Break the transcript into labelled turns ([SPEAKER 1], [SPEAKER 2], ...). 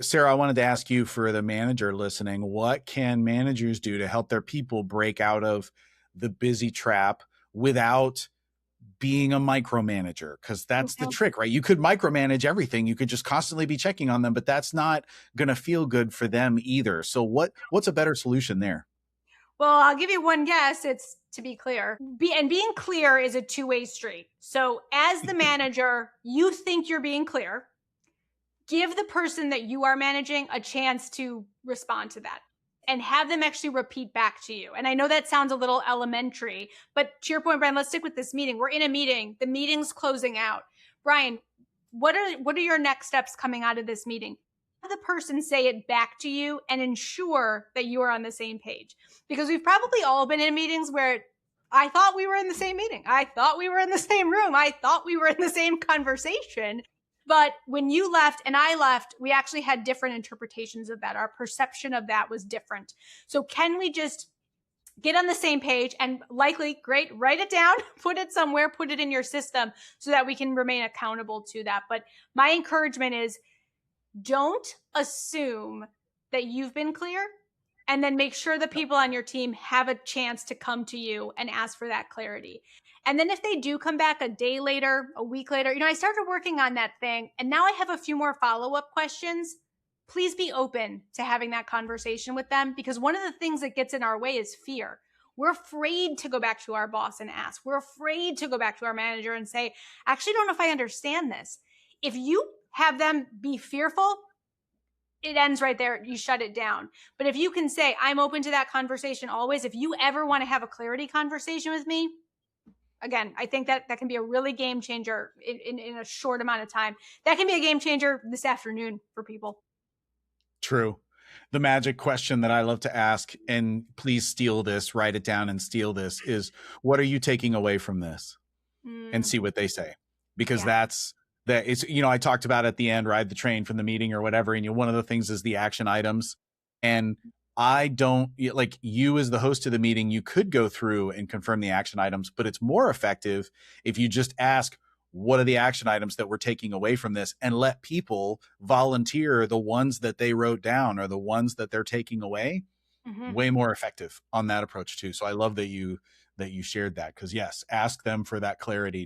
[SPEAKER 1] Sarah, I wanted to ask you, for the manager listening, what can managers do to help their people break out of the busy trap without being a micromanager? Because that's the
[SPEAKER 2] Okay.
[SPEAKER 1] trick, right? You could micromanage everything. You could just constantly be checking on them, but that's not going to feel good for them either. So what's a better solution there?
[SPEAKER 2] Well, I'll give you one guess. It's to be clear. Being clear is a two-way street. So as the manager, you think you're being clear. Give the person that you are managing a chance to respond to that and have them actually repeat back to you. And I know that sounds a little elementary, but to your point, Brian, let's stick with this meeting. We're in a meeting. The meeting's closing out. Brian, what are your next steps coming out of this meeting? Have the person say it back to you and ensure that you are on the same page. Because we've probably all been in meetings where I thought we were in the same meeting. I thought we were in the same room. I thought we were in the same conversation. But when you left and I left, we actually had different interpretations of that. Our perception of that was different. So can we just get on the same page and likely, great, write it down, put it somewhere, put it in your system so that we can remain accountable to that. But my encouragement is don't assume that you've been clear, and then make sure the people on your team have a chance to come to you and ask for that clarity. And then if they do come back a day later, a week later, I started working on that thing and now I have a few more follow-up questions. Please be open to having that conversation with them, because one of the things that gets in our way is fear. We're afraid to go back to our boss and ask. We're afraid to go back to our manager and say, I actually don't know if I understand this. If you have them be fearful, it ends right there. You shut it down. But if you can say, I'm open to that conversation always. If you ever want to have a clarity conversation with me, again, I think that can be a really game changer in a short amount of time. That can be a game changer this afternoon for people.
[SPEAKER 1] True. The magic question that I love to ask, and please steal this, write it down and steal this, is what are you taking away from this? And see what they say. Because that's it's, I talked about at the end, ride the train from the meeting or whatever. And one of the things is the action items. And I don't, like, you as the host of the meeting, you could go through and confirm the action items, but it's more effective if you just ask, what are the action items that we're taking away from this, and let people volunteer the ones that they wrote down or the ones that they're taking away. Way more effective on that approach too. So I love that you shared that, because yes, ask them for that clarity.